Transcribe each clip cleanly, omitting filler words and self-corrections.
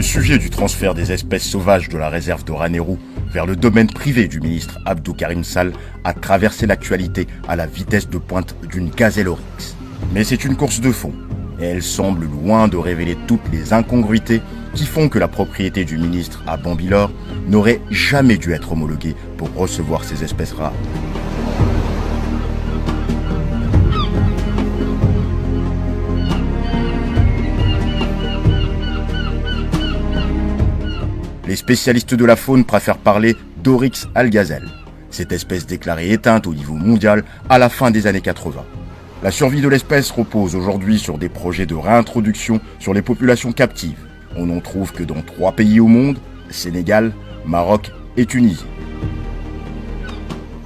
sujet du transfert des espèces sauvages de la réserve de Ranérou vers le domaine privé du ministre Abdou Karim Sall a traversé l'actualité à la vitesse de pointe d'une gazelle oryx. Mais c'est une course de fond, et elle semble loin de révéler toutes les incongruités qui font que la propriété du ministre à Bambilor n'aurait jamais dû être homologuée pour recevoir ces espèces rares. Les spécialistes de la faune préfèrent parler d'Oryx algazelle, cette espèce déclarée éteinte au niveau mondial à la fin des années 80. La survie de l'espèce repose aujourd'hui sur des projets de réintroduction sur les populations captives. On n'en trouve que dans 3 pays au monde, Sénégal, Maroc et Tunisie.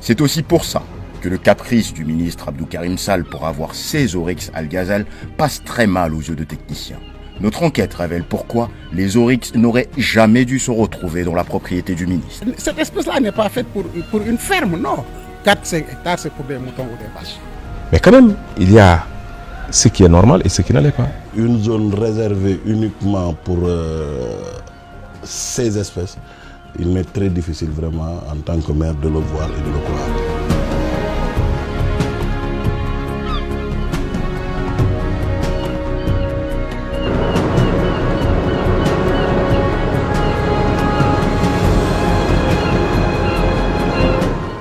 C'est aussi pour ça que le caprice du ministre Abdou Karim Sall pour avoir ces Oryx algazelle passe très mal aux yeux de techniciens. Notre enquête révèle pourquoi les oryx n'auraient jamais dû se retrouver dans la propriété du ministre. Cette espèce-là n'est pas faite pour une ferme, non. 4-5 hectares, c'est pour des moutons ou des vaches. Mais quand même, il y a ce qui est normal et ce qui ne l'est pas. Une zone réservée uniquement pour ces espèces, il m'est très difficile vraiment en tant que maire de le voir et de le croire.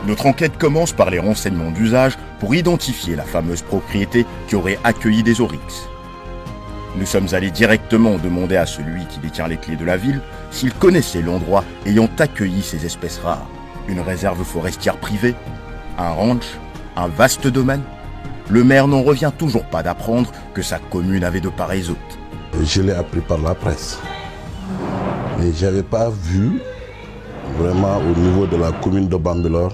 Notre enquête commence par les renseignements d'usage pour identifier la fameuse propriété qui aurait accueilli des oryx. Nous sommes allés directement demander à celui qui détient les clés de la ville s'il connaissait l'endroit ayant accueilli ces espèces rares. Une réserve forestière privée, un ranch, un vaste domaine. Le maire n'en revient toujours pas d'apprendre que sa commune avait de pareils hôtes. Je l'ai appris par la presse. Mais je n'avais pas vu vraiment au niveau de la commune de Bambilor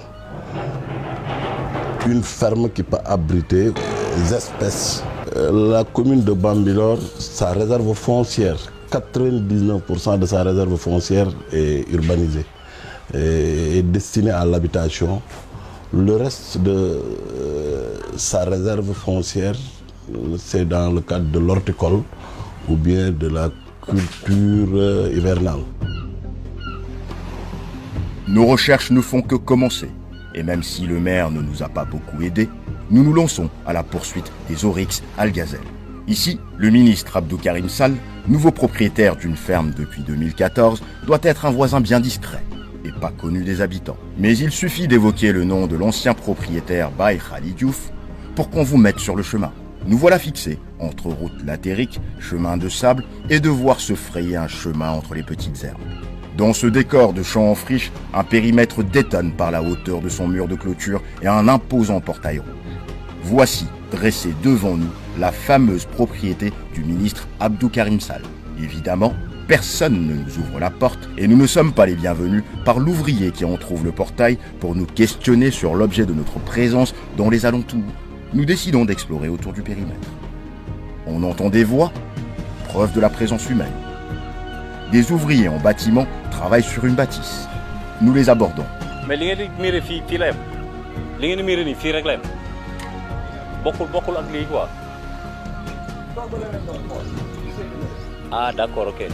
une ferme qui peut abriter des espèces. La commune de Bambilor, sa réserve foncière, 99% de sa réserve foncière est urbanisée, est destinée à l'habitation. Le reste de sa réserve foncière, c'est dans le cadre de l'horticole ou bien de la culture hivernale. Nos recherches ne font que commencer. Et même si le maire ne nous a pas beaucoup aidés, nous nous lançons à la poursuite des oryx algazelle. Ici, le ministre Abdou Karim Sall, nouveau propriétaire d'une ferme depuis 2014, doit être un voisin bien discret et pas connu des habitants. Mais il suffit d'évoquer le nom de l'ancien propriétaire Baye Khali Diouf pour qu'on vous mette sur le chemin. Nous voilà fixés entre route latérique, chemin de sable et devoir se frayer un chemin entre les petites herbes. Dans ce décor de champs en friche, un périmètre détonne par la hauteur de son mur de clôture et un imposant portail rouge. Voici, dressée devant nous, la fameuse propriété du ministre Abdou Karim Sall. Évidemment, personne ne nous ouvre la porte et nous ne sommes pas les bienvenus par l'ouvrier qui entrouvre le portail pour nous questionner sur l'objet de notre présence dans les alentours. Nous décidons d'explorer autour du périmètre. On entend des voix, preuve de la présence humaine. Des ouvriers en bâtiment travaillent sur une bâtisse. Nous les abordons. Mais ah d'accord, ok.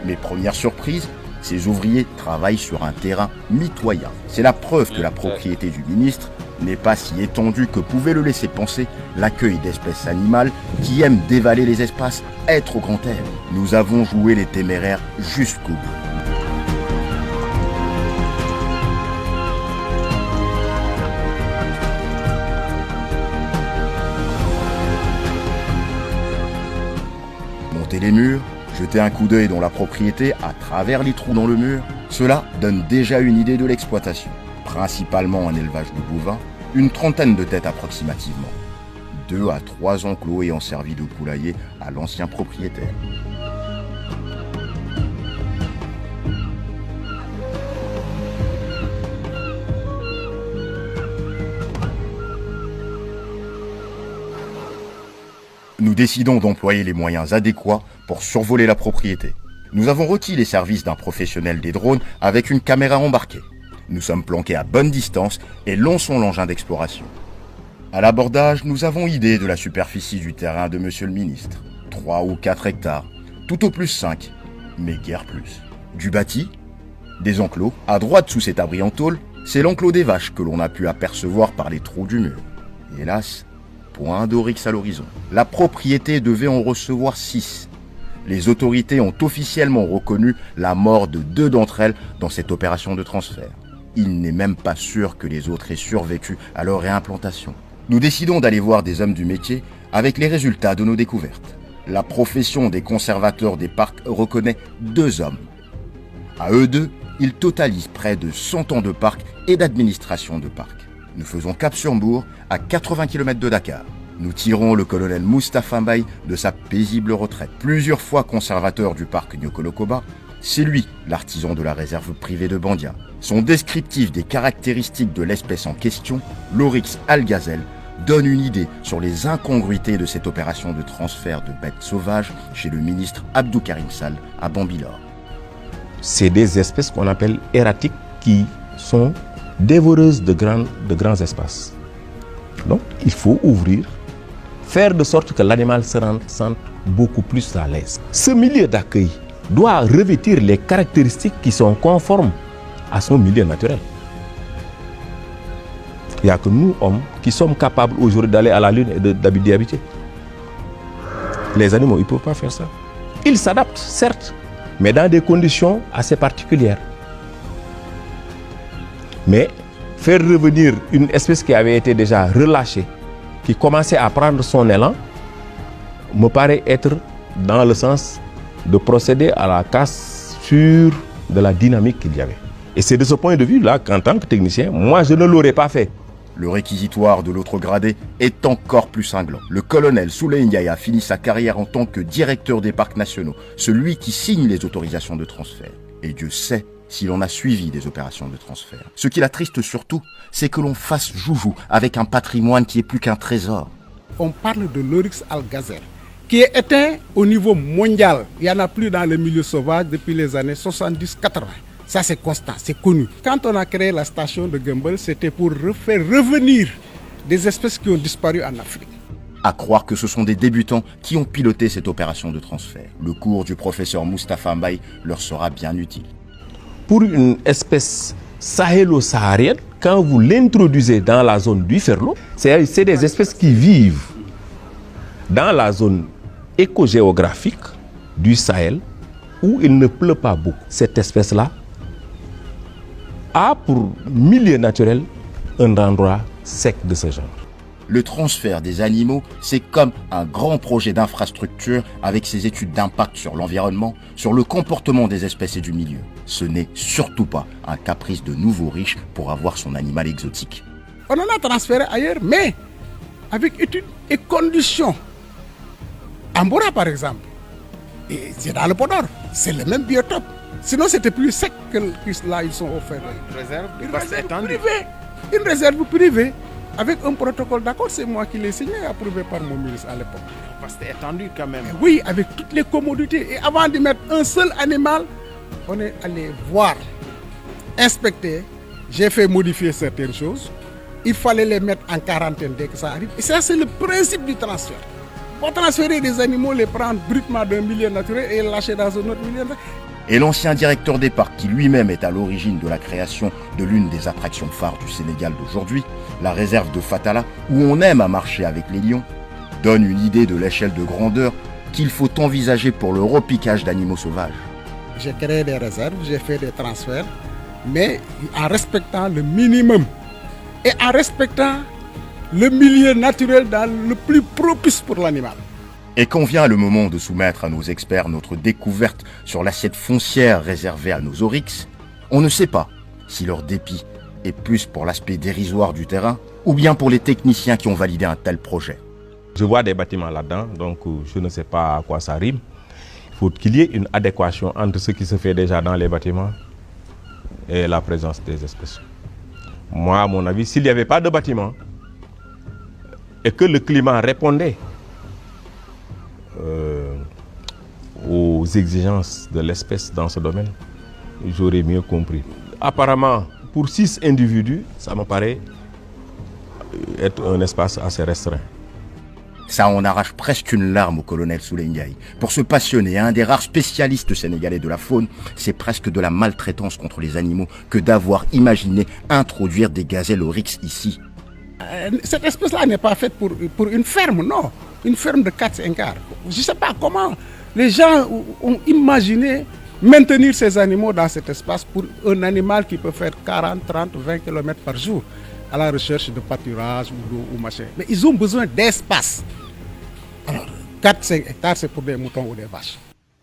Mes premières surprises, ces ouvriers travaillent sur un terrain mitoyen. C'est la preuve que la propriété du ministre n'est pas si étendue que pouvait le laisser penser l'accueil d'espèces animales qui aiment dévaler les espaces, être au grand air. Nous avons joué les téméraires jusqu'au bout. Monter les murs, jeter un coup d'œil dans la propriété à travers les trous dans le mur, cela donne déjà une idée de l'exploitation. Principalement un élevage de bovins, une trentaine de têtes approximativement. 2 à 3 enclos ayant servi de poulailler à l'ancien propriétaire. Nous décidons d'employer les moyens adéquats pour survoler la propriété. Nous avons requis les services d'un professionnel des drones avec une caméra embarquée. Nous sommes planqués à bonne distance et lançons l'engin d'exploration. À l'abordage, nous avons idée de la superficie du terrain de monsieur le ministre. 3 ou 4 hectares, tout au plus 5. mais guère plus. Du bâti, des enclos, à droite sous cet abri en tôle, c'est l'enclos des vaches que l'on a pu apercevoir par les trous du mur. Et hélas, point d'oryx à l'horizon. La propriété devait en recevoir 6. Les autorités ont officiellement reconnu la mort de 2 d'entre elles dans cette opération de transfert. Il n'est même pas sûr que les autres aient survécu à leur réimplantation. Nous décidons d'aller voir des hommes du métier avec les résultats de nos découvertes. La profession des conservateurs des parcs reconnaît 2 hommes. À eux deux, ils totalisent près de 100 ans de parc et d'administration de parc. Nous faisons cap sur Mbour, à 80 km de Dakar. Nous tirons le colonel Moustapha Mbaye de sa paisible retraite. Plusieurs fois conservateur du parc Nyokolokoba, c'est lui l'artisan de la réserve privée de Bandia. Son descriptif des caractéristiques de l'espèce en question, l'oryx algazelle, donne une idée sur les incongruités de cette opération de transfert de bêtes sauvages chez le ministre Abdou Karim Sall à Bambilor. C'est des espèces qu'on appelle erratiques qui sont dévoreuses de grands espaces. Donc, il faut ouvrir, faire de sorte que l'animal se sente beaucoup plus à l'aise. Ce milieu d'accueil doit revêtir les caractéristiques qui sont conformes à son milieu naturel. Il n'y a que nous, hommes, qui sommes capables aujourd'hui d'aller à la Lune et d'y habiter. Les animaux, ils ne peuvent pas faire ça. Ils s'adaptent, certes, mais dans des conditions assez particulières. Mais faire revenir une espèce qui avait été déjà relâchée, qui commençait à prendre son élan, me paraît être dans le sens de procéder à la cassure de la dynamique qu'il y avait. Et c'est de ce point de vue-là qu'en tant que technicien, moi, je ne l'aurais pas fait. Le réquisitoire de l'autre gradé est encore plus cinglant. Le colonel Souley Ndiaye a fini sa carrière en tant que directeur des parcs nationaux, celui qui signe les autorisations de transfert. Et Dieu sait s'il en a suivi des opérations de transfert. Ce qui l'attriste surtout, c'est que l'on fasse joujou avec un patrimoine qui est plus qu'un trésor. On parle de l'oryx algazelle, qui est éteint au niveau mondial. Il n'y en a plus dans les milieux sauvages depuis les années 70-80. Ça, c'est constant, c'est connu. Quand on a créé la station de Gumbel, c'était pour faire revenir des espèces qui ont disparu en Afrique. À croire que ce sont des débutants qui ont piloté cette opération de transfert. Le cours du professeur Moustapha Mbaye leur sera bien utile. Pour une espèce sahélo-saharienne, quand vous l'introduisez dans la zone du Ferlo, c'est des espèces qui vivent dans la zone écogéographique du Sahel où il ne pleut pas beaucoup. Cette espèce-là a pour milieu naturel un endroit sec de ce genre. Le transfert des animaux, c'est comme un grand projet d'infrastructure avec ses études d'impact sur l'environnement, sur le comportement des espèces et du milieu. Ce n'est surtout pas un caprice de nouveau riche pour avoir son animal exotique. On en a transféré ailleurs, mais avec études et conditions. Ambora, par exemple, et c'est dans le Podor, c'est le même biotope. Sinon, c'était plus sec que là, ils sont offerts. Une réserve privée. Avec un protocole d'accord, c'est moi qui l'ai signé et approuvé par mon ministre à l'époque. Parce que c'est étendu quand même. Mais oui, avec toutes les commodités. Et avant de mettre un seul animal, on est allé voir, inspecter. J'ai fait modifier certaines choses. Il fallait les mettre en quarantaine dès que ça arrive. Et ça, c'est le principe du transfert. Pour transférer des animaux, les prendre brutement d'un milieu naturel et les lâcher dans un autre milieu naturel. Et l'ancien directeur des parcs, qui lui-même est à l'origine de la création de l'une des attractions phares du Sénégal d'aujourd'hui, la réserve de Fatala, où on aime à marcher avec les lions, donne une idée de l'échelle de grandeur qu'il faut envisager pour le repiquage d'animaux sauvages. J'ai créé des réserves, j'ai fait des transferts, mais en respectant le minimum et en respectant le milieu naturel dans le plus propice pour l'animal. Et quand vient le moment de soumettre à nos experts notre découverte sur l'assiette foncière réservée à nos oryx, on ne sait pas si leur dépit est plus pour l'aspect dérisoire du terrain ou bien pour les techniciens qui ont validé un tel projet. Je vois des bâtiments là-dedans, donc je ne sais pas à quoi ça rime. Il faut qu'il y ait une adéquation entre ce qui se fait déjà dans les bâtiments et la présence des espèces. Moi, à mon avis, s'il n'y avait pas de bâtiment et que le climat répondait aux exigences de l'espèce dans ce domaine, j'aurais mieux compris. Apparemment, pour 6 individus, ça me paraît être un espace assez restreint. Ça en arrache presque une larme au colonel Souley Ndiaye. Pour ce passionné, un des rares spécialistes sénégalais de la faune, c'est presque de la maltraitance contre les animaux que d'avoir imaginé introduire des gazelles oryx ici. Cette espèce-là n'est pas faite pour une ferme, non. Une ferme de 4-5 quarts. Je ne sais pas comment les gens ont imaginé maintenir ces animaux dans cet espace pour un animal qui peut faire 40, 30, 20 km par jour à la recherche de pâturage ou d'eau ou machin. Mais ils ont besoin d'espace. Alors, 4-5 hectares, c'est pour des moutons ou des vaches.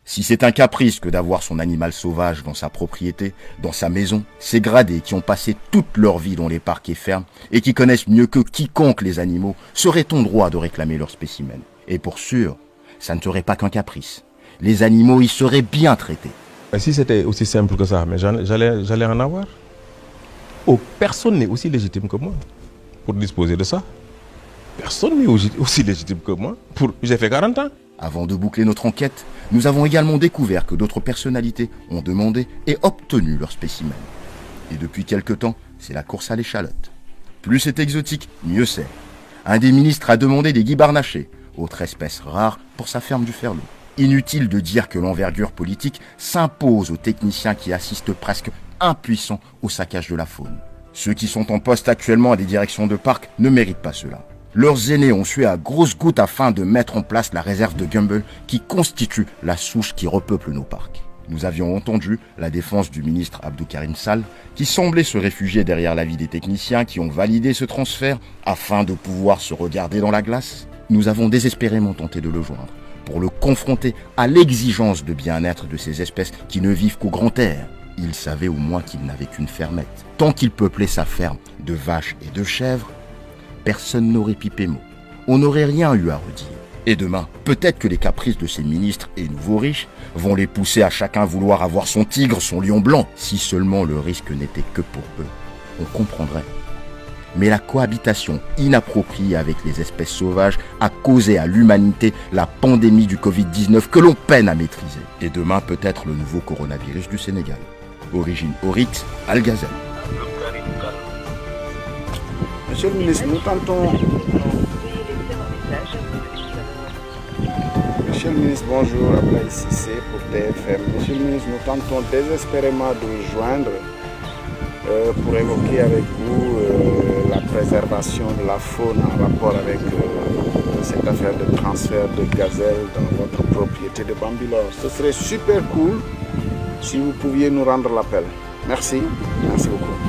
Si c'est un caprice que d'avoir son animal sauvage dans sa propriété, dans sa maison, ces gradés qui ont passé toute leur vie dans les parcs et fermes et qui connaissent mieux que quiconque les animaux seraient en droit de réclamer leurs spécimens. Et pour sûr, ça ne serait pas qu'un caprice. Les animaux y seraient bien traités. Et si c'était aussi simple que ça, mais j'allais en avoir. Oh, personne n'est aussi légitime que moi pour disposer de ça. Personne n'est aussi légitime que moi. J'ai fait 40 ans. Avant de boucler notre enquête, nous avons également découvert que d'autres personnalités ont demandé et obtenu leurs spécimens. Et depuis quelque temps, c'est la course à l'échalote. Plus c'est exotique, mieux c'est. Un des ministres a demandé des guibarnachés, autre espèce rare, pour sa ferme du Ferlo. Inutile de dire que l'envergure politique s'impose aux techniciens qui assistent presque impuissants au saccage de la faune. Ceux qui sont en poste actuellement à des directions de parcs ne méritent pas cela. Leurs aînés ont sué à grosses gouttes afin de mettre en place la réserve de Gumble qui constitue la souche qui repeuple nos parcs. Nous avions entendu la défense du ministre Abdou Karim Sall qui semblait se réfugier derrière l'avis des techniciens qui ont validé ce transfert afin de pouvoir se regarder dans la glace. Nous avons désespérément tenté de le joindre pour le confronter à l'exigence de bien-être de ces espèces qui ne vivent qu'au grand air. Il savait au moins qu'il n'avait qu'une fermette. Tant qu'il peuplait sa ferme de vaches et de chèvres, personne n'aurait pipé mot. On n'aurait rien eu à redire. Et demain, peut-être que les caprices de ces ministres et nouveaux riches vont les pousser à chacun vouloir avoir son tigre, son lion blanc. Si seulement le risque n'était que pour eux, on comprendrait. Mais la cohabitation inappropriée avec les espèces sauvages a causé à l'humanité la pandémie du Covid-19 que l'on peine à maîtriser. Et demain, peut-être le nouveau coronavirus du Sénégal. Origine oryx, algazelle. Monsieur le ministre, nous tentons... Monsieur le ministre, bonjour, Ablaï Cissé pour TFM. Monsieur le ministre, nous tentons désespérément de vous joindre pour évoquer avec vous la préservation de la faune en rapport avec cette affaire de transfert de gazelles dans votre propriété de Bambilor. Ce serait super cool si vous pouviez nous rendre l'appel. Merci, merci beaucoup.